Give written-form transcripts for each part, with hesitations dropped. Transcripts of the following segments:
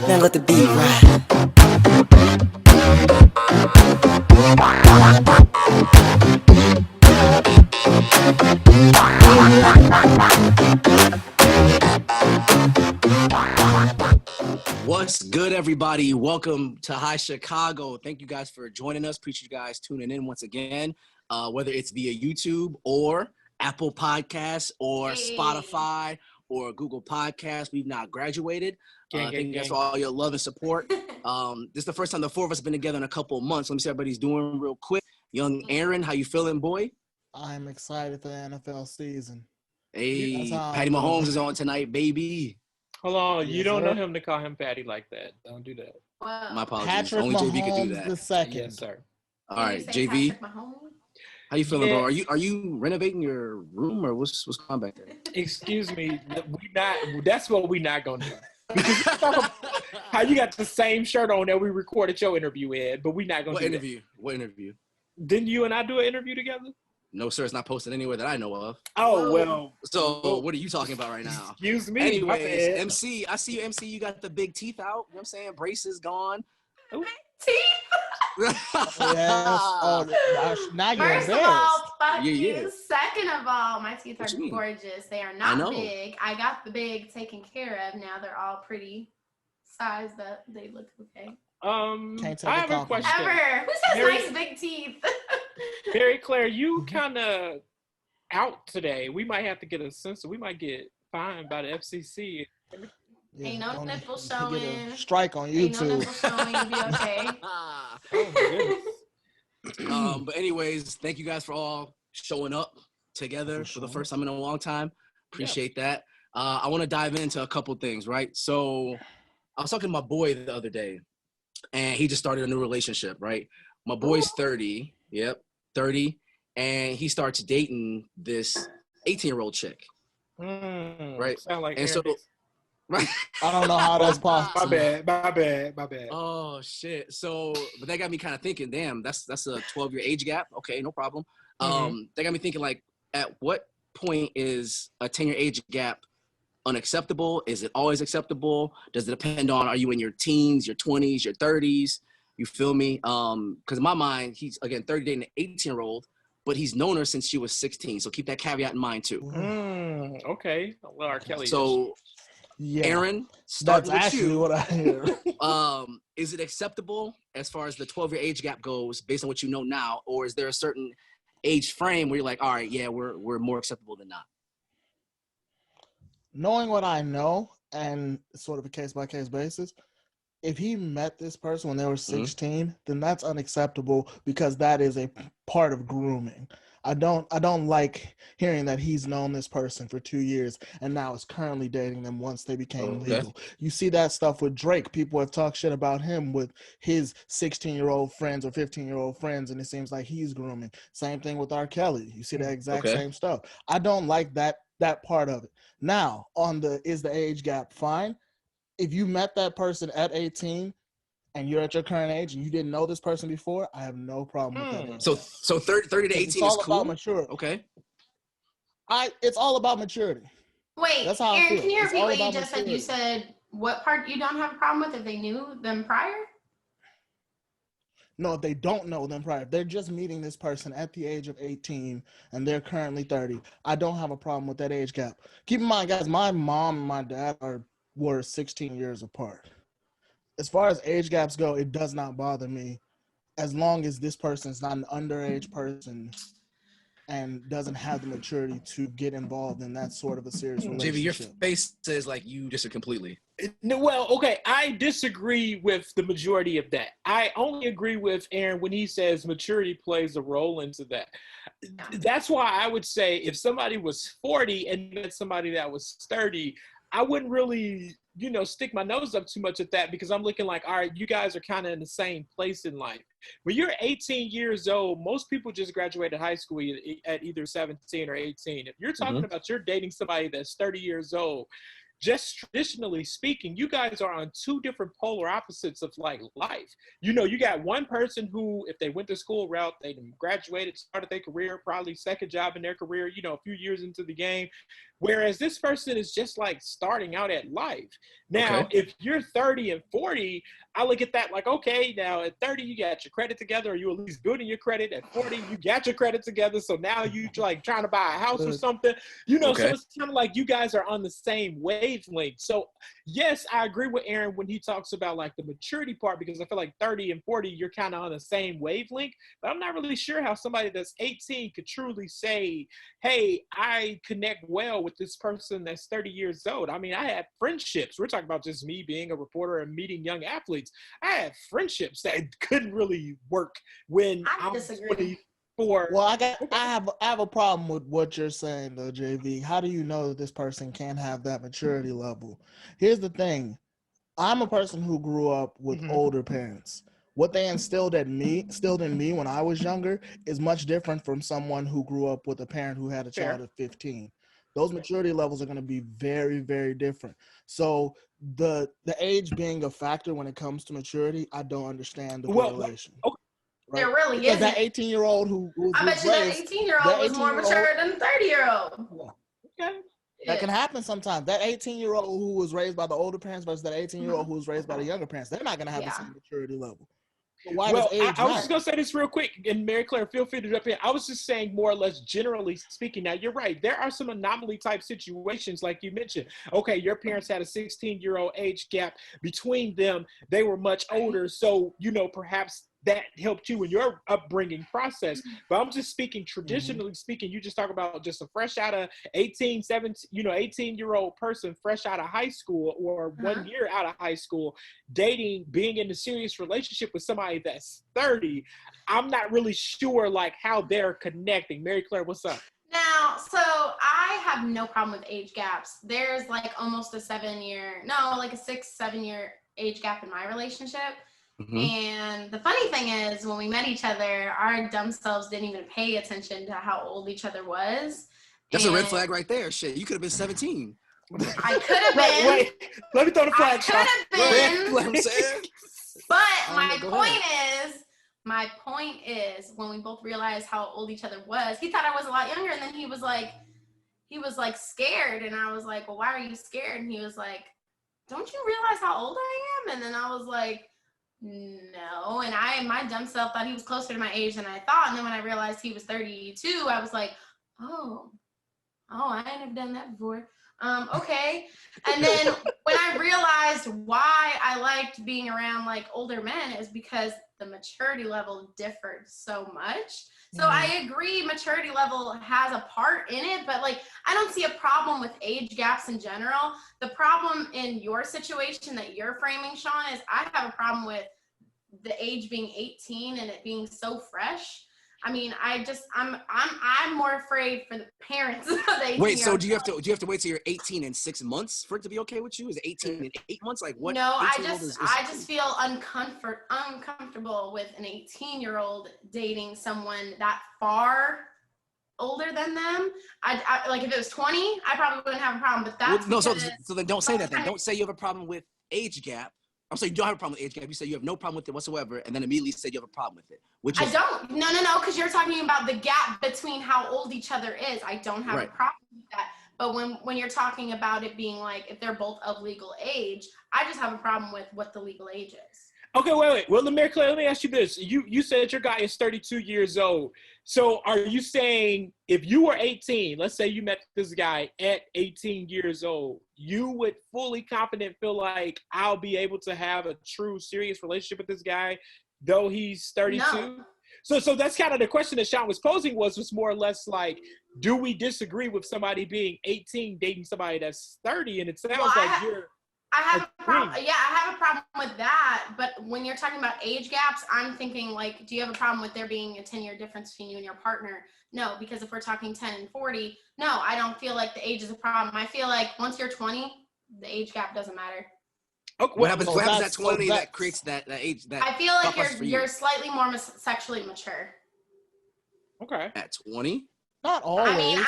Now let the beat ride. What's good, everybody? Welcome to High Chicago. Thank you guys for joining us. Appreciate you guys tuning in once again, whether it's via YouTube or Apple Podcasts or Spotify or Google Podcasts. We've not graduated. Thank you guys for all your love and support. This is the first time the four of us have been together in a couple of months. Let me see how everybody's doing real quick. Young Aaron, how you feeling, boy? I'm excited for the NFL season. Hey, Patty Mahomes is on tonight, baby. Hold on, Yes, you don't know sir. him to call him Patty like that. Don't do that. Wow. My apologies. Patrick Only JV could do Mahomes that. the second. Yes, sir. All Did right, you say JV. Patrick Mahomes? How you feeling, Yeah. bro? Are you renovating your room or what's going on back there? Excuse me, we not. That's what we not gonna do. Because how you got the same shirt on that we recorded your interview in, but we not gonna What do interview? What interview? that. Didn't you and I do an interview together? No, sir. It's not posted anywhere that I know of. Oh Whoa. well. So what are you talking about right now? Excuse me. my Anyways, bad. MC, I see you, MC. You got the big teeth out. You know what I'm saying? Braces gone. Teeth. Yes. Oh, now you're First of embarrassed. all, fuck Yeah. you. Second of all, my teeth What are you mean? gorgeous. They are I know. not big. I got the big taken care of. Now they're all pretty sized up. They look okay. Can't take I a have a compliment. question. Ever. Who says Mary- nice big teeth? Mary Claire, you kind of out today. We might have to get a censor. We might get fined by the FCC. Yeah, Ain't no don't- nipple you can get a showing. strike on Ain't no YouTube. nipple showing. You'll be okay. Oh my goodness. But anyways, thank you guys for all showing up together for the first time in a long time. Appreciate that. I want to dive into a couple things, right? So I was talking to my boy the other day, and he just started a new relationship, right? My boy's 30. Yep, 30. And he starts dating this 18-year-old chick, right? Sound like And so, Aaron. right? I don't know how that's My possible. bad. Oh shit! So, but that got me kind of thinking. Damn, that's a 12-year age gap. Okay, no problem. That got me thinking. Like, at what point is a 10-year age gap unacceptable? Is it always acceptable? Does it depend on, are you in your teens, your 20s, your 30s? You feel me? Because in my mind, he's again 30 dating an 18-year-old, but he's known her since she was 16. So keep that caveat in mind too. Okay. Well, R. Kelly. So, Yeah, Aaron, that's starting with actually you. what I hear. Is it acceptable as far as the 12-year age gap goes, based on what you know now, or is there a certain age frame where you're like, all right, yeah, we're more acceptable than not? Knowing what I know, and sort of a case-by-case basis, if he met this person when they were 16, then that's unacceptable because that is a part of grooming. I don't like hearing that he's known this person for 2 years and now is currently dating them once they became legal. You see that stuff with Drake. People have talked shit about him with his 16-year-old friends or 15-year-old friends, and it seems like he's grooming. Same thing with R. Kelly. You see that exact same stuff. I don't like that part of it. Now, is the age gap fine? If you met that person at 18 and you're at your current age and you didn't know this person before, I have no problem with that age So gap. so 30 to 18 It's is all cool. about maturity. Okay. It's all about maturity. Wait, That's how I Aaron, feel. can you It's repeat all what you about just said? You maturity. said what part you don't have a problem with if they knew them prior? No, if they don't know them prior, if they're just meeting this person at the age of 18 and they're currently 30, I don't have a problem with that age gap. Keep in mind, guys, my mom and my dad were 16 years apart. As far as age gaps go, it does not bother me as long as this person is not an underage person and doesn't have the maturity to get involved in that sort of a serious JV, your relationship. face says like you disagree completely. No, well, okay, I disagree with the majority of that. I only agree with Aaron when he says maturity plays a role into that. That's why I would say if somebody was 40 and met somebody that was 30, I wouldn't really, stick my nose up too much at that because I'm looking like, all right, you guys are kind of in the same place in life. When you're 18 years old, most people just graduated high school at either 17 or 18. If you're talking about you're dating somebody that's 30 years old, just traditionally speaking, you guys are on two different polar opposites of like life. You got one person who, if they went the school route, they graduated, started their career, probably second job in their career, a few years into the game, Whereas this person is just like starting out at life. Now, if you're 30 and 40, I look at that like, okay, now at 30, you got your credit together, or you at least building your credit. At 40, you got your credit together. So now you like trying to buy a house or something, you know, so it's kind of like you guys are on the same wavelength. So yes, I agree with Aaron when he talks about like the maturity part, because I feel like 30 and 40, you're kind of on the same wavelength, but I'm not really sure how somebody that's 18 could truly say, hey, I connect well with this person that's 30 years old. I mean, I had friendships. We're talking about just me being a reporter and meeting young athletes. I had friendships that couldn't really work when I was 24. Well, I have a problem with what you're saying though, JV. How do you know that this person can't have that maturity level? Here's the thing. I'm a person who grew up with older parents. What they instilled in me when I was younger is much different from someone who grew up with a parent who had a child at 15. Those maturity levels are going to be very, very different. So the age being a factor when it comes to maturity, I don't understand the correlation. Okay. Right? There really because isn't. That 18-year-old who I bet you that 18-year-old was more mature than the 30-year-old. Okay. That can happen sometimes. That 18-year-old who was raised by the older parents versus that 18-year-old who was raised by the younger parents, they're not going to have the same maturity level. So why does age I was just going to say this real quick, and Mary Claire, feel free to jump in. I was just saying more or less generally speaking. Now, you're right. There are some anomaly type situations like you mentioned. Okay, your parents had a 16-year-old age gap between them. They were much older. So, you know, perhaps that helped you in your upbringing process. But I'm just speaking traditionally speaking, you just talk about just a fresh out of 18-year-old person fresh out of high school or 1 year out of high school, dating, being in a serious relationship with somebody that's 30. I'm not really sure like how they're connecting. Mary Claire, what's up? Now, so I have no problem with age gaps. There's like almost a 6-7 year age gap in my relationship. And the funny thing is, when we met each other, our dumb selves didn't even pay attention to how old each other was. That's a red flag right there. Shit, you could have been 17. I could have been. Wait, let me throw the flag. I could have been. What I'm saying. But my point is, when we both realized how old each other was, he thought I was a lot younger, and then he was like scared, and I was like, well, why are you scared? And he was like, don't you realize how old I am? And then I was like, no. And my dumb self thought he was closer to my age than I thought. And then when I realized he was 32, I was like, oh, I ain't never done that before. Okay. And then when I realized why I liked being around like older men is because the maturity level differed so much. So I agree maturity level has a part in it, but like I don't see a problem with age gaps in general. The problem in your situation that you're framing, Sean, is I have a problem with the age being 18 and it being so fresh. I mean, I'm more afraid for the parents of the 18-year-old. Wait, so do you have to wait till you're 18 and 6 months for it to be okay with you? Is it 18 and 8 months? Like what? No, I just feel uncomfortable with an 18-year-old dating someone that far older than them. I like if it was 20, I probably wouldn't have a problem. But that's so then don't say that. Then don't say you have a problem with age gap. I'm saying you don't have a problem with age gap. You say you have no problem with it whatsoever, and then immediately said you have a problem with it. I don't. No, because you're talking about the gap between how old each other is. I don't have a problem with that. But when you're talking about it being like if they're both of legal age, I just have a problem with what the legal age is. Okay, wait. Well, Mary Claire, let me ask you this. You said your guy is 32 years old. So are you saying if you were 18, let's say you met this guy at 18 years old, you would fully confident feel like I'll be able to have a true serious relationship with this guy, though he's 32? No. So that's kind of the question that Sean was posing was more or less like, do we disagree with somebody being 18 dating somebody that's 30? And it sounds I have a problem. Yeah, I have a problem with that. But when you're talking about age gaps, I'm thinking like, do you have a problem with there being a 10-year difference between you and your partner? No, because if we're talking 10 and 40, no, I don't feel like the age is a problem. I feel like once you're 20, the age gap doesn't matter. Okay, what happens at 20 that creates that age? That I feel like you're slightly more sexually mature. Okay. At 20? Not always. I mean,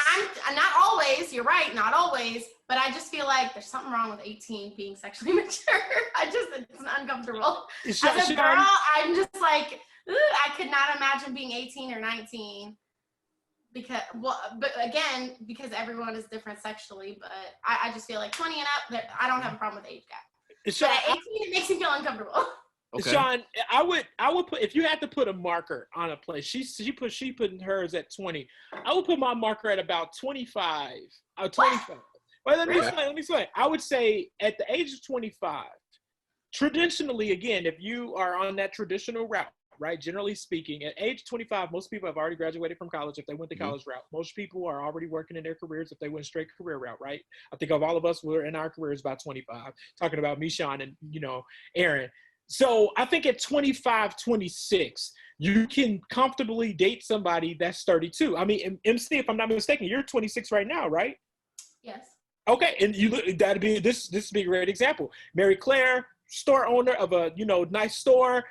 I'm not always. You're right, not always. But I just feel like there's something wrong with 18 being sexually mature. It's uncomfortable. As a girl, I'm just like, I could not imagine being 18 or 19 But again, because everyone is different sexually, but I just feel like 20 and up, I don't have a problem with the age gap. Sean, but at 18, it makes me feel uncomfortable. Okay. Sean, I would put, if you had to put a marker on a place, she putting hers at 20. I would put my marker at about 25. 25. Well, let me explain. I would say at the age of 25, traditionally, again, if you are on that traditional route, right, generally speaking, at age 25, most people have already graduated from college if they went the college route. Most people are already working in their careers if they went straight career route, right? I think of all of us, we're in our careers about 25, talking about me, Sean, and, Aaron. So I think at 25, 26, you can comfortably date somebody that's 32. I mean, MC, if I'm not mistaken, you're 26 right now, right? Yes. Okay, and that'd be this would be a great example. Mary Claire, store owner of a nice store,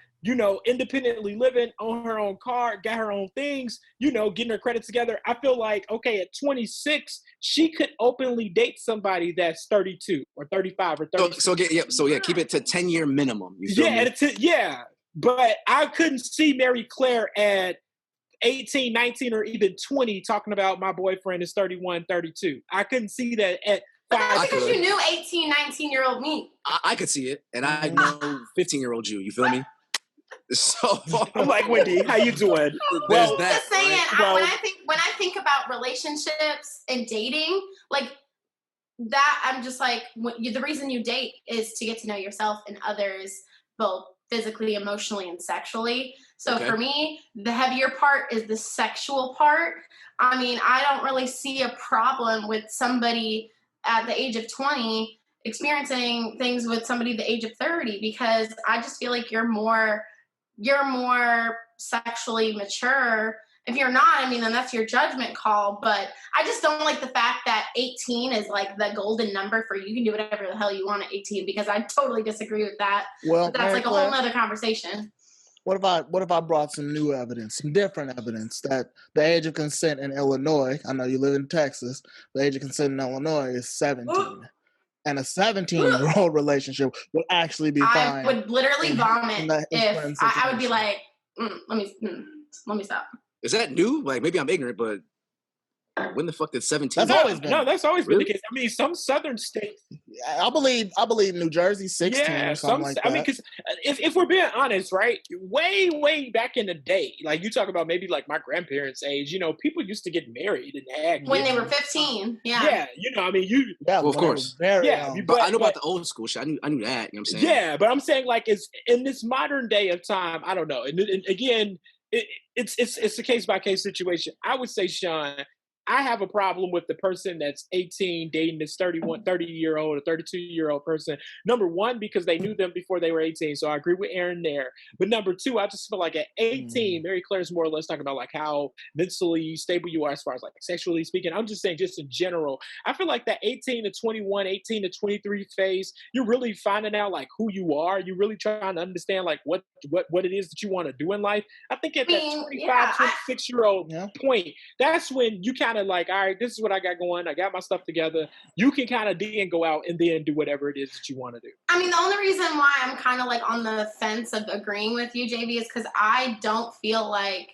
independently living, on her own car, got her own things, getting her credit together. I feel like, okay, at 26, she could openly date somebody that's 32 or 35 or 30. So keep it to 10-year minimum. You feel me? But I couldn't see Mary Claire at 18, 19, or even 20 talking about my boyfriend is 31, 32. I couldn't see that at 5. That's because you knew 18, 19-year-old me. I could see it, and I know 15-year-old you. You feel me? So I'm like, Wendy, how you doing? Well, just saying, right? When I think about relationships and dating, like that, I'm just like, the reason you date is to get to know yourself and others, both physically, emotionally, and sexually. So for me, the heavier part is the sexual part. I mean, I don't really see a problem with somebody at the age of 20 experiencing things with somebody the age of 30, because I just feel like you're more sexually mature. If you're not, I mean, then that's your judgment call. But I just don't like the fact that 18 is like the golden number for you can do whatever the hell you want at 18, because I totally disagree with that. Well, but that's Mary like a whole nother conversation. What if I brought some new evidence, some different evidence that the age of consent in Illinois, I know you live in Texas, the age of consent in Illinois is 17. And a 17-year-old relationship would actually be fine. I would literally vomit if I would be like, let me stop. Is that new? Like, maybe I'm ignorant, but when the fuck did 17? That's always been the case. I mean, some southern states. I believe New Jersey 16 or something like that. I mean, because if we're being honest, right, way back in the day, like you talk about maybe like my grandparents' age, people used to get married and had when they were 15. Yeah. I mean, well, of course. But I know about the old school shit. I knew that. You know what I'm saying? Yeah, but I'm saying like it's in this modern day of time. I don't know. And again, it's a case by case situation. I would say, Sean, I have a problem with the person that's 18 dating this 30-year-old or 32-year-old person. Number one, because they knew them before they were 18. So I agree with Aaron there. But number two, I just feel like at 18, Mary Claire's more or less talking about like how mentally stable you are as far as like sexually speaking. I'm just saying just in general. I feel like that 18 to 21, 18 to 23 phase, you're really finding out like who you are. You're really trying to understand like what it is that you want to do in life. I think at that 25, 26-year-old point, that's when you kind of like, all right, this is what I got going. I got my stuff together. You can kind of then go out and then do whatever it is that you want to do. I mean, the only reason why I'm kind of like on the fence of agreeing with you, JB, is because I don't feel like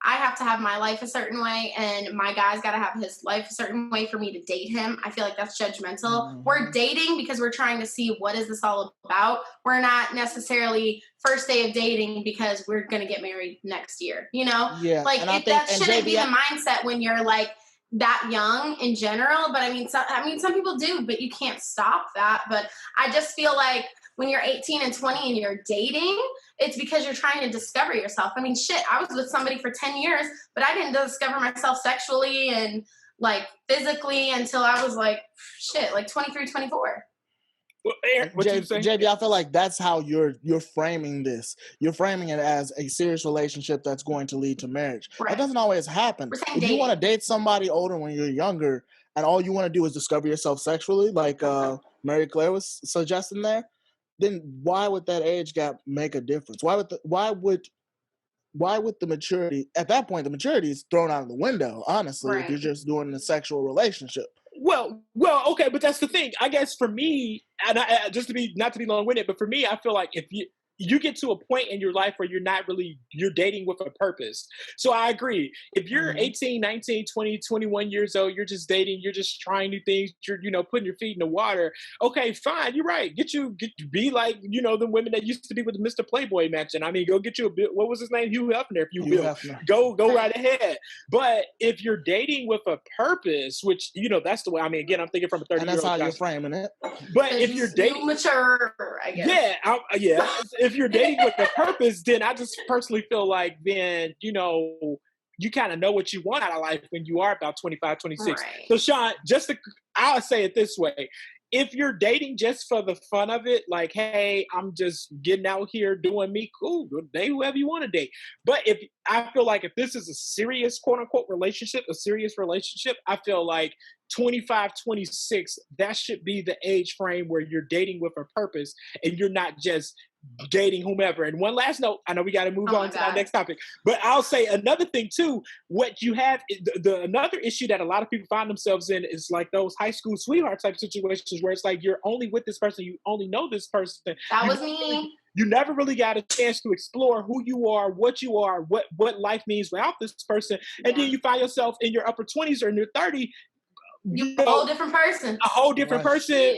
I have to have my life a certain way and my guy's got to have his life a certain way for me to date him. I feel like that's judgmental. We're dating because we're trying to see what is this all about. We're not necessarily first day of dating because we're going to get married next year, Yeah. Like that shouldn't be the mindset when you're like that young in general. But I mean, some people do, but you can't stop that. But I just feel like when you're 18 and 20 and you're dating, it's because you're trying to discover yourself. I mean, shit, I was with somebody for 10 years, but I didn't discover myself sexually and like physically until I was like, like 23, 24. Well, Aaron, what you saying? JB, I feel like that's how you're framing this. You're framing it as a serious relationship that's going to lead to marriage. Right. That doesn't always happen. If you want to date somebody older when you're younger and all you want to do is discover yourself sexually, like Mary Claire was suggesting there, then why would that age gap make a difference? Why would the maturity at that point? The maturity is thrown out of the window. Honestly, if you're just doing a sexual relationship. Well, okay, but that's the thing. I guess for me, and just not to be long-winded, but for me, I feel like if you get to a point in your life where you're dating with a purpose. So I agree. If you're 18, 19, 20, 21 years old, you're just dating, you're just trying new things, you're, putting your feet in the water. Okay, fine. You're right. Be like, the women that used to be with Mr. Playboy Mansion. I mean, go get you a bit, what was his name? Hugh Hefner, if you will. Go right ahead. But if you're dating with a purpose, which, that's the way, I mean, again, I'm thinking from a 30-year-old. And that's how you're framing it. But if you're dating. Mature, I guess. Yeah. If you're dating with a purpose, then I just personally feel like then, you kind of know what you want out of life when you are about 25, 26. Right. So Sean, I'll say it this way. If you're dating just for the fun of it, like, hey, I'm just getting out here doing me, cool, date whoever you want to date. But I feel like if this is a serious, quote unquote, relationship, I feel like 25, 26, that should be the age frame where you're dating with a purpose and you're not just dating whomever. And one last note, I know we got to move on to our next topic, but I'll say another thing too. What you have, another issue that a lot of people find themselves in is like those high school sweetheart type situations where it's like you're only with this person, you only know this person. That was me. You never really got a chance to explore who you are, what life means without this person. And then you find yourself in your upper 20s or in your 30s. A whole different person. A whole different person,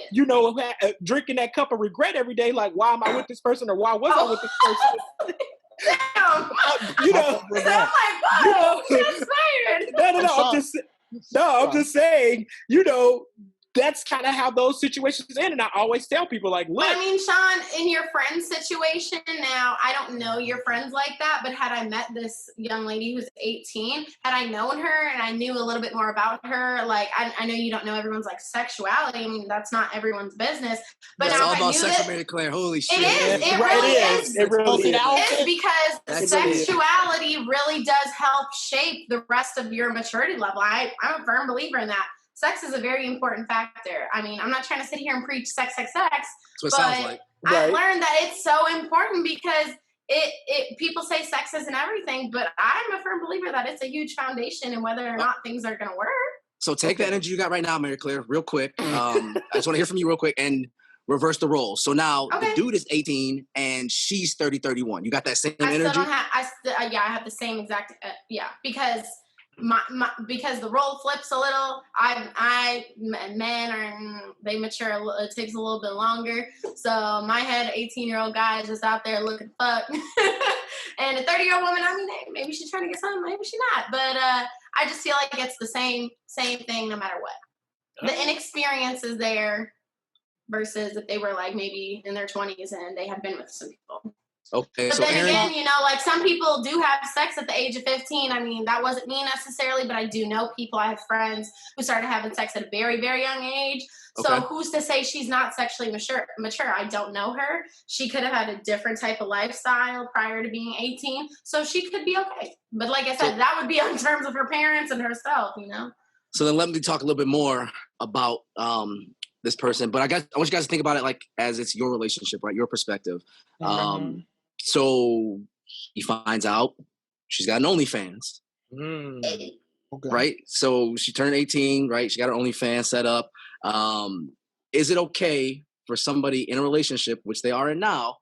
drinking that cup of regret every day. Like, why am I with this person, or why was I with this person? Damn. I'm like, I'm just saying, that's kind of how those situations end. And I always tell people, like, look. I mean, Sean, in your friend's situation now, I don't know your friends like that, but had I met this young lady who's 18, had I known her and I knew a little bit more about her, like, I know you don't know everyone's, like, sexuality. I mean, that's not everyone's business. But it's now all if I about knew sex, that, Mary Claire. Holy shit. It is. It really is. It really is. It is because sexuality really does help shape the rest of your maturity level. I'm a firm believer in that. Sex is a very important factor. I mean, I'm not trying to sit here and preach sex, That's what it but sounds like. I've learned that it's so important because people say sex isn't everything, but I'm a firm believer that it's a huge foundation in whether or not things are going to work. So take that energy you got right now, Mary Claire, real quick. I just want to hear from you real quick and reverse the roles. So now the dude is 18 and she's 30, 31. You got that same energy? I have the same exact, because because the role flips a little. They mature. It takes a little bit longer. So my head, 18-year-old guy is just out there looking fuck, and a 30-year-old woman. I mean, maybe she's trying to get something, maybe she's not. But I just feel like it's the same thing no matter what. The inexperience is there versus if they were like maybe in their 20s and they had been with some people. Okay, but so then Aaron, again, like some people do have sex at the age of 15. I mean, that wasn't me necessarily, but I do know people. I have friends who started having sex at a very, very young age. So who's to say she's not sexually mature? I don't know her. She could have had a different type of lifestyle prior to being 18. So she could be okay. But like I said, that would be on terms of her parents and herself, So then let me talk a little bit more about this person. But I want you guys to think about it like as it's your relationship, right? Your perspective. So he finds out she's got an OnlyFans, right? So she turned 18, right? She got her OnlyFans set up. Is it okay for somebody in a relationship, which they are in now,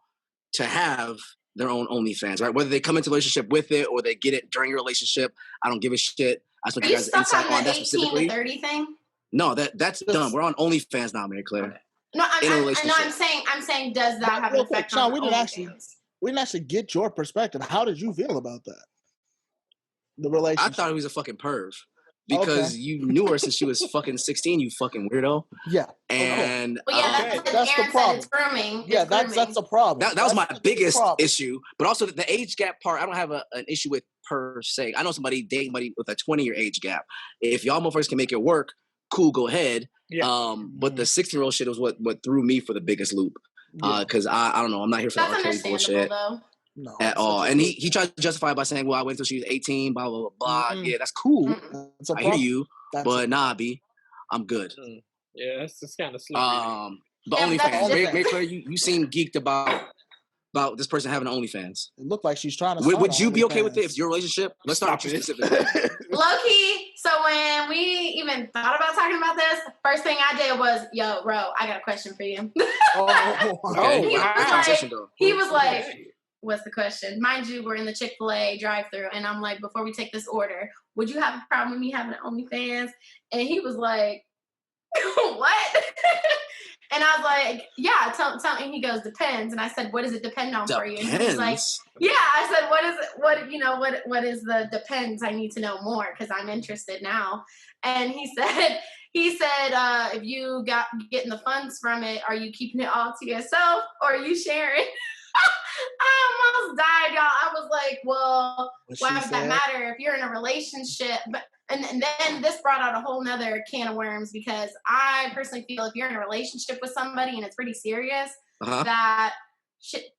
to have their own OnlyFans, right? Whether they come into a relationship with it or they get it during a relationship, I don't give a shit. I just want you guys insight on that specifically. 18 to 30 thing? No, that's done. We're on OnlyFans now, Mary Claire. Okay. No, I'm saying, does that have an effect on OnlyFans? We didn't actually get your perspective. How did you feel about that? The relationship. I thought he was a fucking perv because you knew her since she was fucking 16. You fucking weirdo. Yeah. And that's the problem. It's grooming. Yeah, that's a problem. That was my biggest issue. But also the age gap part, I don't have an issue with per se. I know somebody dating somebody with a 20-year age gap. If y'all motherfuckers can make it work, cool, go ahead. Yeah. But the 16-year-old shit was what threw me for the biggest loop. Because I don't know, I'm not here for the arcade bullshit at all. And he tried to justify it by saying, well, I waited until she was 18, blah, blah, blah, blah. Yeah, that's cool. I hear you. But nah, B, I'm good. Yeah, that's kind of slippery. But OnlyFans, Mary Claire, you seem geeked about this person having an OnlyFans. It looked like she's trying to Would you be okay with it if your relationship? Let's start with you specifically. Low-key, So when we even thought about talking about this, first thing I did was, yo, bro, I got a question for you. Okay. He was like, what's the question? Mind you, we're in the Chick-fil-A drive-thru, and I'm like, before we take this order, would you have a problem with me having an OnlyFans? And he was like, what? And I was like, yeah, tell me. And he goes, depends. And I said, what does it depend on for you? And he was like, yeah. I said, what is it? What is the depends? I need to know more because I'm interested now. And he said, if you getting the funds from it, are you keeping it all to yourself or are you sharing? I almost died, y'all. I was like, well, why does that matter if you're in a relationship? But and then this brought out a whole nother can of worms because I personally feel if you're in a relationship with somebody and it's pretty serious, that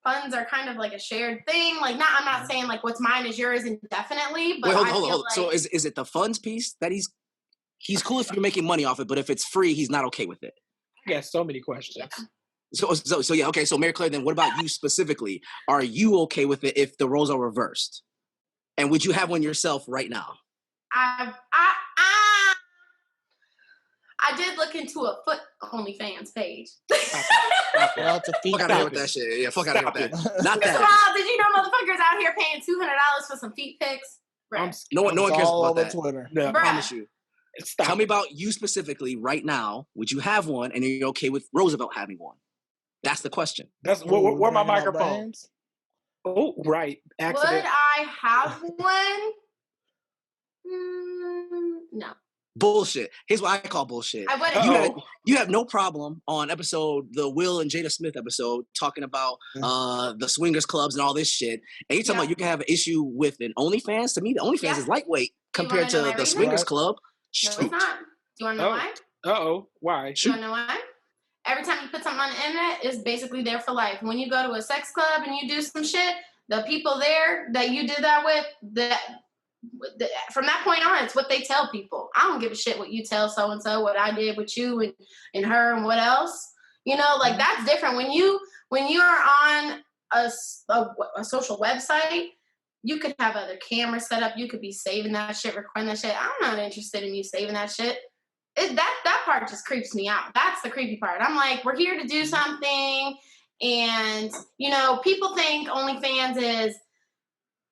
funds are kind of like a shared thing. Like, I'm not saying like what's mine is yours indefinitely, but wait, hold on. Like, so is it the funds piece that he's cool if you're making money off it, but if it's free, he's not okay with it? I got so many questions. So yeah, okay. So Mary Claire, then what about you specifically? Are you okay with it if the roles are reversed? And would you have one yourself right now? I did look into a foot OnlyFans page. Fuck out of here with that shit. Yeah, fuck out of here with that. Not that. First of all, did you know motherfuckers out here paying $200 for some feet pics? No one cares about that. Twitter. No, I promise you. Tell me about you specifically right now. Would you have one, and are you okay with Roosevelt having one? That's the question. That's where my microphones. Oh, right. Accident. Would I have one? No. Bullshit. Here's what I call bullshit. You have no problem on the Will and Jada Smith episode talking about the swingers clubs and all this shit. And you're talking about you can have an issue with an OnlyFans. To me, the OnlyFans is lightweight compared to the swingers club. No, it's not. Do you want to know why? Why? Do you want to know why? Every time you put something on the internet, it's basically there for life. When you go to a sex club and you do some shit, the people there that you did that with, from that point on, it's what they tell people. I don't give a shit what you tell so-and-so, what I did with you and her and what else. You know, like that's different. When you're on a social website, you could have other cameras set up. You could be saving that shit, recording that shit. I'm not interested in you saving that shit. That part just creeps me out. That's the creepy part. I'm like, we're here to do something. And, you know, people think OnlyFans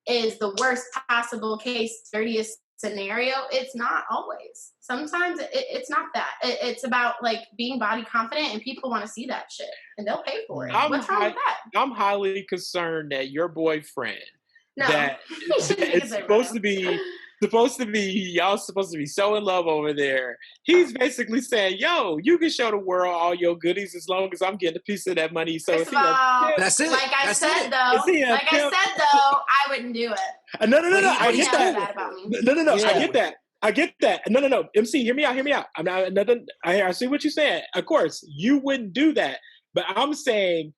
is the worst possible case, dirtiest scenario. It's not always. Sometimes it's not that. It's about like being body confident and people want to see that shit and they'll pay for it. What's wrong with that? I'm highly concerned that your boyfriend y'all supposed to be so in love over there. He's basically saying, yo, you can show the world all your goodies as long as I'm getting a piece of that money. So that's it. Like I said, though, I wouldn't do it. No. I get that. No. Yeah. I get that. No. MC, hear me out. I'm not nothing. I see what you're saying. Of course, you wouldn't do that. But I'm saying,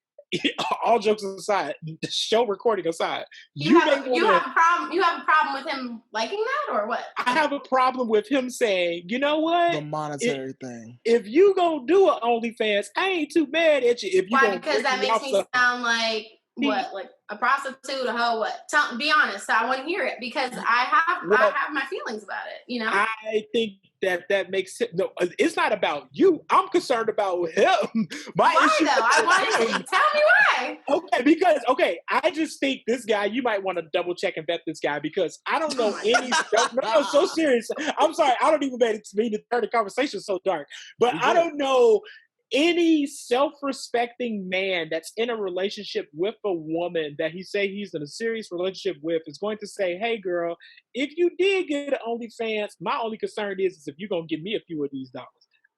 all jokes aside, show recording aside, you have a problem. You have a problem with him liking that, or what? I have a problem with him saying, you know what, the monetary thing. If you gonna do an OnlyFans, I ain't too mad at you. If you why? Because that makes me sound like what, like a prostitute, a hoe? What? Be honest. I want to hear it because I have my feelings about it. You know, I think that makes it. No, it's not about you. I'm concerned about him. Why issue, though? I want to tell me why. Okay, I just think this guy. You might want to double check and vet this guy because I don't know any. No, so serious. I'm sorry. I don't even mean to turn the conversation so dark, but I don't know any self-respecting man that's in a relationship with a woman that he say he's in a serious relationship with is going to say, hey girl, if you did get an OnlyFans, my only concern is if you're going to give me a few of these dollars.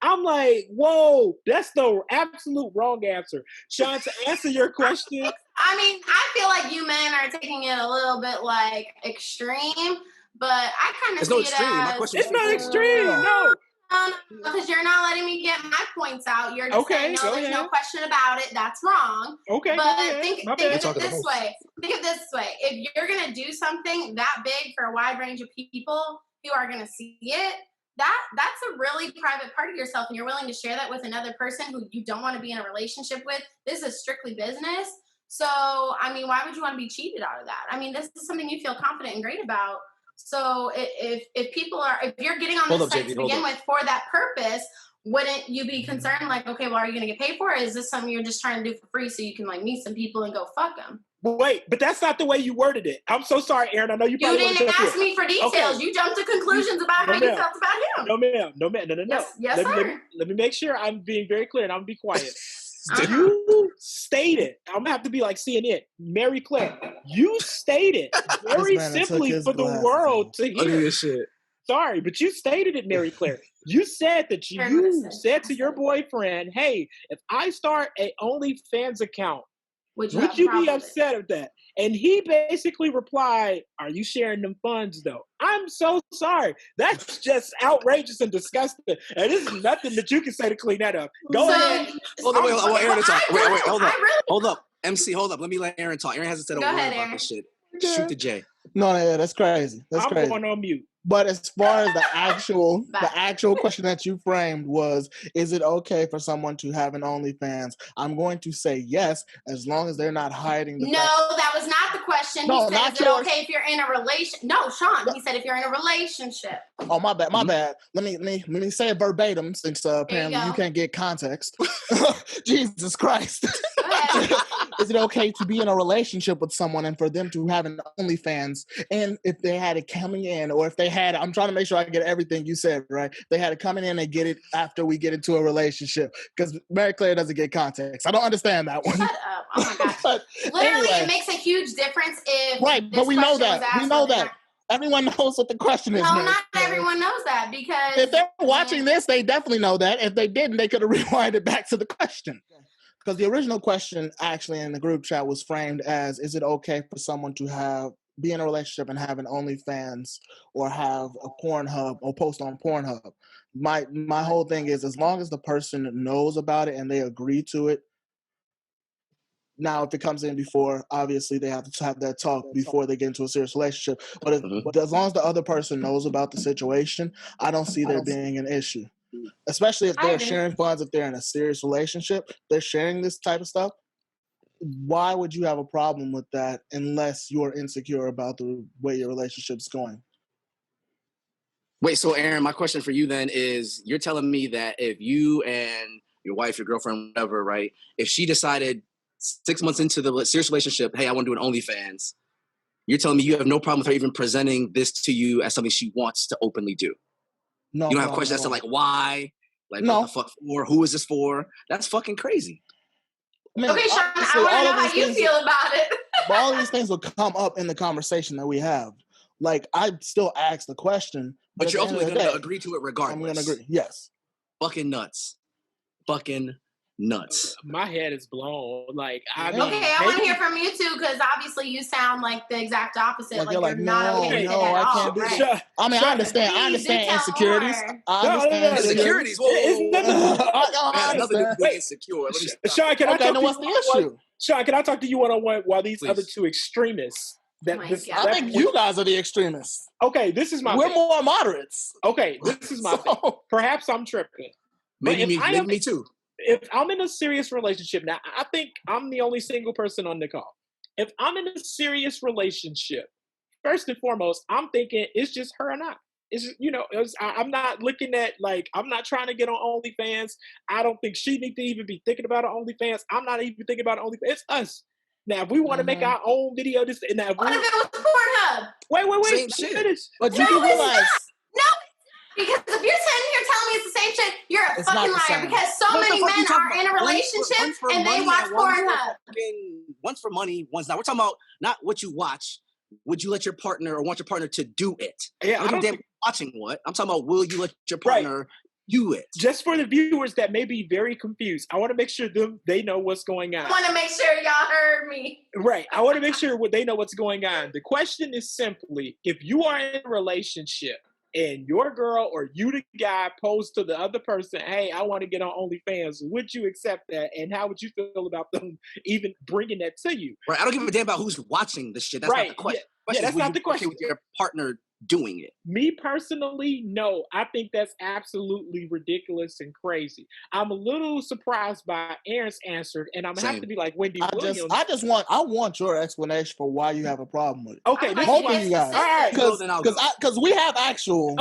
I'm like, whoa, that's the absolute wrong answer. Sean, to answer your question. I mean, I feel like you men are taking it a little bit like extreme, but I kind of see it as... It's not extreme, no. Because you're not letting me get my points out. You're just saying, no, there's no question about it. That's wrong. Okay. But think of it this way. Think of it this way. If you're going to do something that big for a wide range of people who are going to see it, that's a really private part of yourself, and you're willing to share that with another person who you don't want to be in a relationship with. This is strictly business. So, I mean, why would you want to be cheated out of that? I mean, this is something you feel confident and great about. So if people are, if you're getting on Hold this up, site JV, to hold begin up. with for that purpose, wouldn't you be concerned like, okay, well, are you going to get paid for it? Is this something you're just trying to do for free so you can like meet some people and go fuck them? Wait, but that's not the way you worded it. I'm so sorry, Aaron. I know you probably You didn't ask me for details. Okay. You jumped to conclusions about how you felt about him. No, ma'am. No. Yes, sir. Let me make sure I'm being very clear, and I'm going to be quiet. You stated, I'm going to have to be like CNN, Mary Claire, you stated very simply for the world to hear. Look at this shit. Sorry, but you stated it, Mary Claire. You said that you said to your boyfriend, hey, if I start an OnlyFans account, would you be upset with that? And he basically replied, are you sharing them funds, though? I'm so sorry. That's just outrageous and disgusting. And this is nothing that you can say to clean that up. Go ahead. Hold on, wait, I want Aaron to talk. Wait, hold up. Hold up. MC, hold up. Let me let Aaron talk. Aaron hasn't said a word about this shit. Shoot the J. No, that's crazy. That's crazy. I'm going on mute. But as far as the actual question that you framed was, is it okay for someone to have an OnlyFans? I'm going to say yes, as long as they're not hiding the fact. That was not the question. No, he said, is it okay if you're in a relation? No, Sean, he said if you're in a relationship. Oh, my bad. Let me say it verbatim since apparently you can't get context. Jesus Christ. Is it okay to be in a relationship with someone and for them to have an OnlyFans? And if they had it coming in, or if they had, I'm trying to make sure I get everything you said, right? They had it coming in and get it after we get into a relationship. Because Mary Claire doesn't get context. I don't understand that one. Shut up. Oh my gosh. But literally, anyway, it makes a huge difference if but we know that. We know that. Everyone knows what the question is. No, Mary not Claire. Everyone knows that, because if they're watching this, they definitely know that. If they didn't, they could have rewinded back to the question. Because the original question actually in the group chat was framed as, is it okay for someone to be in a relationship and have an OnlyFans or have a Pornhub or post on Pornhub? My whole thing is, as long as the person knows about it and they agree to it. Now, if it comes in before, obviously they have to have that talk before they get into a serious relationship. But as long as the other person knows about the situation, I don't see there being an issue. Especially if they're sharing funds, if they're in a serious relationship, they're sharing this type of stuff. Why would you have a problem with that unless you're insecure about the way your relationship's going? Wait, so Aaron, my question for you then is, you're telling me that if you and your wife, your girlfriend, whatever, right, if she decided 6 months into the serious relationship, hey, I want to do an OnlyFans, you're telling me you have no problem with her even presenting this to you as something she wants to openly do? No, you don't have questions as to like why, like what the fuck for, who is this for? That's fucking crazy. I mean, okay, Sean, I want to know how you feel about it. All these things will come up in the conversation that we have. Like, I still ask the question, but you're ultimately going to agree to it regardless. I'm going to agree. Yes. Fucking nuts. Fucking nuts. My head is blown. Like, I mean, okay, I want to hear from you too, because obviously you sound like the exact opposite. Like you're not okay with it at all. Right? I mean, I understand insecurities. I understand insecurities. Nothing to be insecure. Sean, can I talk what's the issue? Sean, can I talk to you one-on-one while these other two extremists? I think you guys are the extremists. Okay, this is my. We're more moderates. Okay, this is my thing. Perhaps I'm tripping. Maybe me too. If I'm in a serious relationship, now I think I'm the only single person on the call. If I'm in a serious relationship, first and foremost, I'm thinking it's just her and I. It's just, I'm not looking at, like, I'm not trying to get on OnlyFans. I don't think she needs to even be thinking about OnlyFans. I'm not even thinking about OnlyFans. It's us. Now, if we want to make our own video, what if it was Pornhub? Wait. Same shit. But you can realize. No. Because if you're sitting here telling me it's the same shit, you're a fucking liar. Because so many men are in a relationship and they watch Pornhub. One's for money, one's not. We're talking about not what you watch. Would you let your partner or want your partner to do it? Yeah, I don't think watching what. I'm talking about, will you let your partner do it? Just for the viewers that may be very confused, I want to make sure they know what's going on. I want to make sure y'all heard me. Right. I want to make sure they know what's going on. The question is simply, if you are in a relationship and your girl or you, the guy, posed to the other person, hey, I want to get on OnlyFans, would you accept that? And how would you feel about them even bringing that to you? Right. I don't give a damn about who's watching this shit. That's not the question. Yeah, that's not the question. With your partner doing it. Me personally, no. I think that's absolutely ridiculous and crazy. I'm a little surprised by Aaron's answer, and I'm gonna have to be like Wendy Williams. I want your explanation for why you have a problem with it. Okay, this both of you guys. All right, because we have actual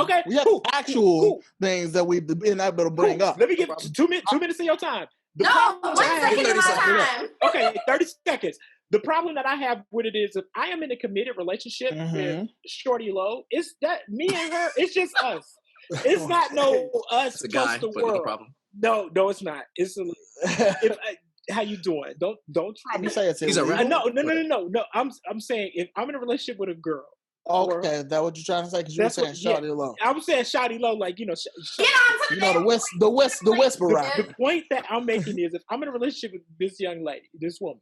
things that we've been able to bring up. Let me give 2 minutes of your time. No, 1 second of my time. Okay, 30 seconds. The problem that I have with it is if I am in a committed relationship with Shorty Low, it's that me and her, it's just us. It's not no us it's a plus guy, the but world. no problem. No, it's not. It's how you doing? Don't try You to say it's He's a illegal. No. I'm saying if I'm in a relationship with a girl. Okay, is that what you're trying to say? Because you were saying Shawty Low. I'm saying Shawty Low, like, you know. The whisperer. The point that I'm making is if I'm in a relationship with this young lady, this woman,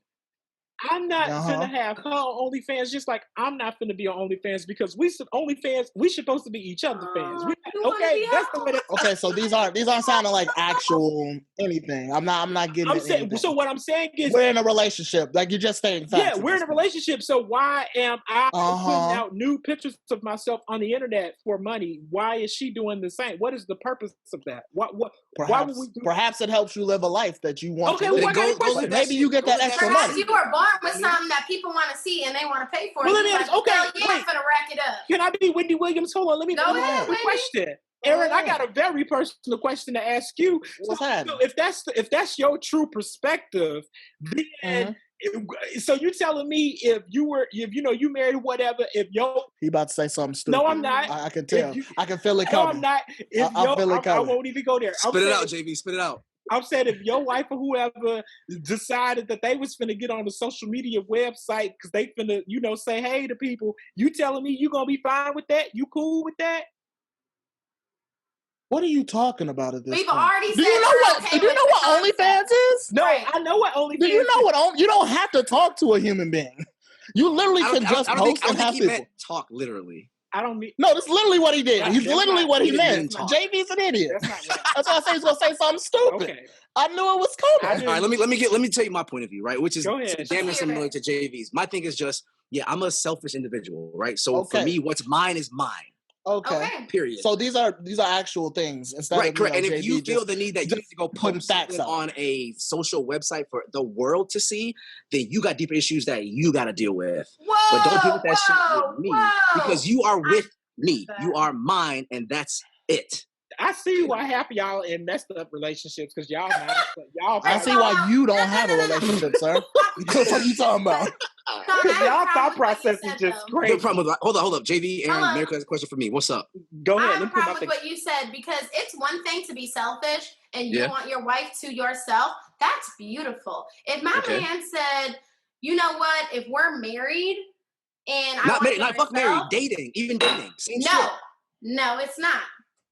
I'm not gonna have her on OnlyFans, just like I'm not gonna be on OnlyFans because we supposed to be each other's fans. That's the way. Okay, so these aren't sounding like actual anything. I'm not getting. So what I'm saying is we're in a relationship. Like you're just stating facts. Yeah, we're in a relationship. So why am I putting out nude pictures of myself on the internet for money? Why is she doing the same? What is the purpose of that? Why would we do perhaps it helps you live a life that you want. Okay, well, I got a question. Maybe you get that extra money. You were born with something that people want to see and they want to pay for. Well, it. it is. Like, Okay, yeah, I'm gonna rack it up. Can I be Wendy Williams? Hold on, let me Go ahead, a question. Aaron, I got a very personal question to ask you. What's that? So if that's your true perspective, then so you're telling me if you married whatever, if he about to say something stupid. No, I'm not. I can tell. I can feel it coming. No, I'm not. I won't even go there. Spit it out, JV. Spit it out. I'm saying if your wife or whoever decided that they was finna get on the social media website because they finna, say hey to people, you telling me you gonna be fine with that? You cool with that? What are you talking about at this We've point? already said Do you know what OnlyFans is? No, I know what OnlyFans is. Do you know what you don't have to talk to a human being. You literally can just post and have people. Talk literally. I don't mean. No, that's literally what he did. He's literally what he meant. Talk. JV's an idiot. That's not That's why I say he's gonna say something stupid. Okay. I knew it was coming. All right, let me tell you my point of view, right? Which is damn near similar to JV's. My thing is just, I'm a selfish individual, right? So for me, what's mine is mine. Okay. Period. So these are actual things instead right, of correct. And JV if you feel the need that you need to go post something on a social website for the world to see, then you got deeper issues that you got to deal with. But don't deal with that shit with me because you are with me. You are mine, and that's it. I see why half of y'all in messed up relationships because y'all. I see why you don't have a relationship, sir. What are you talking about? Y'all thought process is just crazy. Hold up. JV, Aaron, America has a question for me. What's up? Go ahead. I have a problem with what you said because it's one thing to be selfish and you want your wife to yourself. That's beautiful. If my man said, you know what, if we're married and fuck married, dating, even dating. Same shit. No, it's not.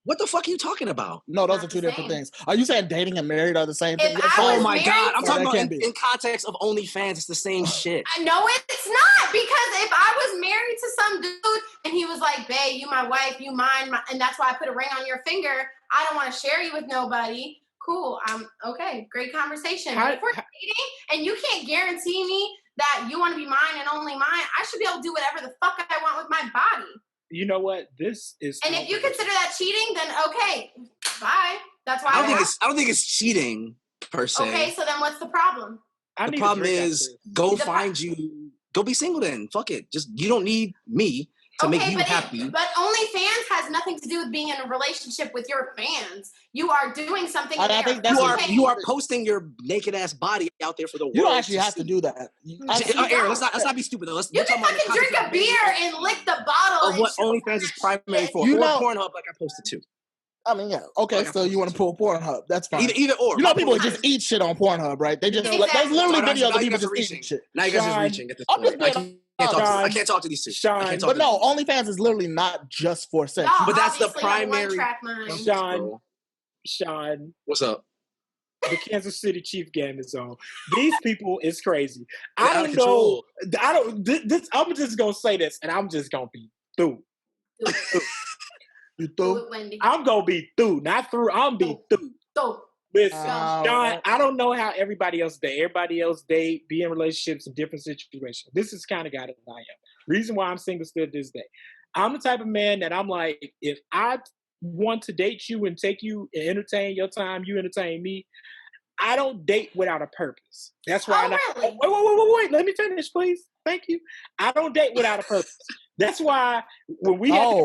What the fuck are you talking about? No, those are two different things. Are you saying dating and married are the same thing? Oh my God. I'm talking about in context of OnlyFans, it's the same shit. No, it's not. Because if I was married to some dude and he was like, babe, you my wife, you mine, and that's why I put a ring on your finger, I don't want to share you with nobody. Cool. Okay. Great conversation. But if we're dating and you can't guarantee me that you want to be mine and only mine, I should be able to do whatever the fuck I want with my body. You know what? This is. And if you consider that cheating, then okay, bye. That's why I don't think it's cheating per se. Okay, so then what's the problem? The problem is go be single then. Fuck it. Just you don't need me to make you happy. But OnlyFans has nothing to do with being in a relationship with your fans. You are doing something. I think that's you are posting your naked ass body out there for the world. You don't actually have to do that. Aaron, let's not be stupid though. You can fucking drink a beer and lick the bottle. Of what OnlyFans is primary for. Or Pornhub, like I posted too. I mean, yeah. Okay, so you want to pull Pornhub? That's fine. Either or. You know, people just eat shit on Pornhub, right? They just there's literally videos of people just eating shit. Now you guys are reaching at this point. I can't talk to these two. But no, OnlyFans is literally not just for sex. But that's the primary. Sean, what's up? The Kansas City Chief game is on. These people is crazy. I don't know. I'm just gonna say this, and I'm just gonna be through. You through? I'm gonna be through, not through. I'm be through. Listen, Sean, I don't know how everybody else date. Everybody else date, be in relationships in different situations. This is kind of guy that I am. Reason why I'm single still this day. I'm the type of man that I'm like, if I want to date you and take you and entertain your time, you entertain me. I don't date without a purpose. That's why. Really? Wait. Let me finish, please. Thank you. I don't date without a purpose. That's why when we had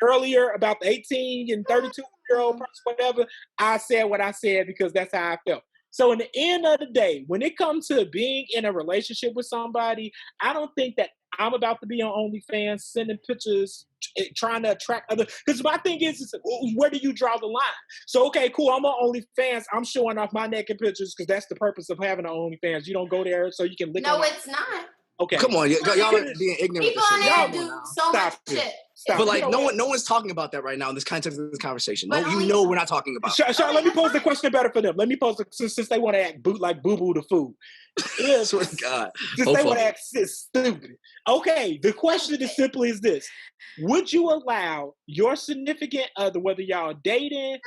earlier about the 18 and 32-year-old person, whatever, I said what I said because that's how I felt. So in the end of the day, when it comes to being in a relationship with somebody, I don't think that I'm about to be on OnlyFans, sending pictures, trying to attract others. Because my thing is, where do you draw the line? So, okay, cool, I'm on OnlyFans. I'm showing off my naked pictures because that's the purpose of having an OnlyFans. You don't go there so you can lick on it's not. Okay. Come on, y'all are being ignorant. People on there do so much shit. But like, no one's talking about that right now in this context of this conversation. No, we're not talking about. Sean, let me pose the question better for them. Let me pose since they want to act like boo boo the food. Swear to God. Since they want to act stupid. Okay, the question is simply as this: would you allow your significant other, whether y'all dating,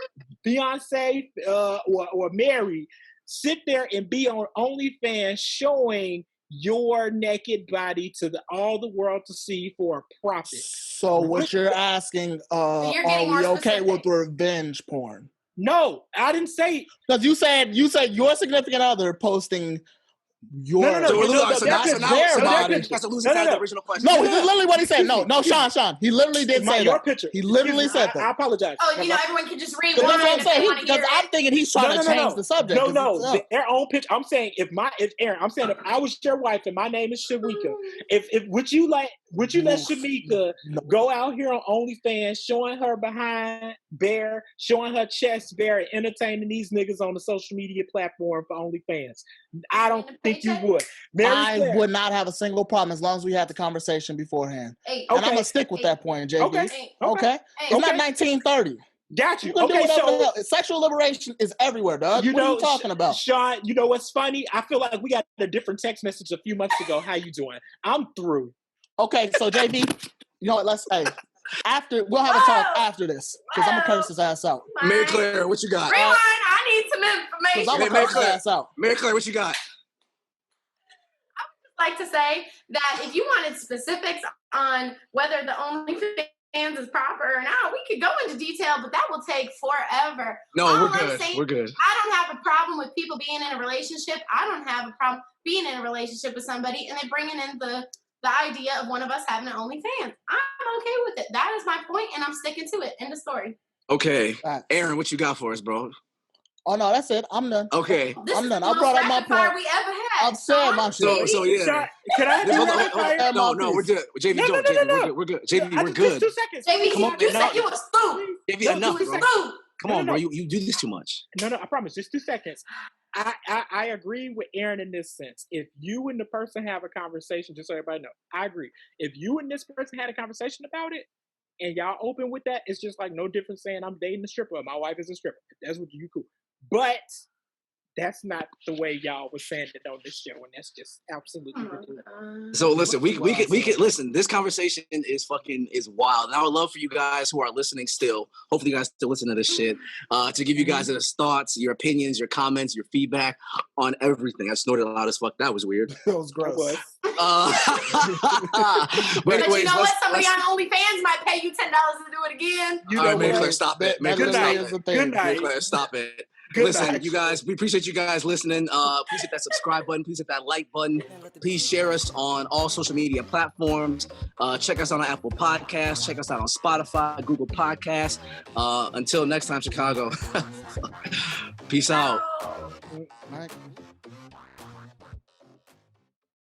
fiance, or married, sit there and be on OnlyFans showing your naked body to all the world to see for a profit? So what you're asking, are we okay with revenge porn? No, I didn't say. Because you said your significant other posting your No. So now that's losing the original question. No, literally what he said. No, Sean. He literally did say your that. picture. He literally said that. I apologize. Oh, everyone can just read That's one. what I'm saying. Because I'm thinking he's trying to change the subject. No. Their own picture. I'm saying if Aaron, I'm saying if I was your wife and my name is Shamika, would you let Shamika go out here on OnlyFans showing her behind bare, showing her chest bare, and entertaining these niggas on the social media platform for OnlyFans? I don't think you would. I would not have a single problem as long as we had the conversation beforehand. And I'm going to stick with that point, JB. Okay? It's not 1930. Got you. You can do whatever sexual liberation is everywhere, dog. What are you talking about? Sean, you know what's funny? I feel like we got a different text message a few months ago. How you doing? I'm through. Okay, so JB, you know what? We'll have a talk after this because I'm going to curse his ass out. Mary Claire, what you got? Rewind, I need some information. Because I'm going to curse his ass out. Mary Claire, what you got? Like to say that if you wanted specifics on whether the OnlyFans is proper or not, we could go into detail, but that will take forever. No, we're good. I don't have a problem with people being in a relationship. I don't have a problem being in a relationship with somebody and then bringing in the idea of one of us having an OnlyFans. I'm okay with it. That is my point, and I'm sticking to it. End of story. Okay. Aaron, what you got for us, bro? Oh, no, that's it. I'm done. Okay. I'm done. I brought up my point. We ever had. I've said my shit. So yeah. Can I No, we're good. JV, no. we're good. JV, we're good. 2 seconds. JV, come on, you said you was food. JV, enough, bro. Come on, bro. You do this too much. No, I promise. Just 2 seconds. I agree with Aaron in this sense. If you and the person have a conversation, just so everybody know, I agree. If you and this person had a conversation about it, and y'all open with that, it's just like no different saying I'm dating a stripper or my wife is a stripper. That's what you cool. But that's not the way y'all was saying it on this show, and that's just absolutely ridiculous. So listen, we could listen. This conversation is wild, and I would love for you guys who are listening still. Hopefully, you guys still listen to this shit. To give you guys your thoughts, your opinions, your comments, your feedback on everything. I snorted loud as fuck. That was weird. That was gross. But anyways, you know what? Somebody on OnlyFans might pay you $10 to do it again. All right, Mary Claire, stop it. Mary Claire, stop it. Good night. Mary Claire, stop it. Good Listen, night. you guys, we appreciate you guys listening. Please hit that subscribe button. Please hit that like button. Please share us on all social media platforms. Check us out on Apple Podcasts. Check us out on Spotify, Google Podcasts. Until next time, Chicago. Peace out. Mike.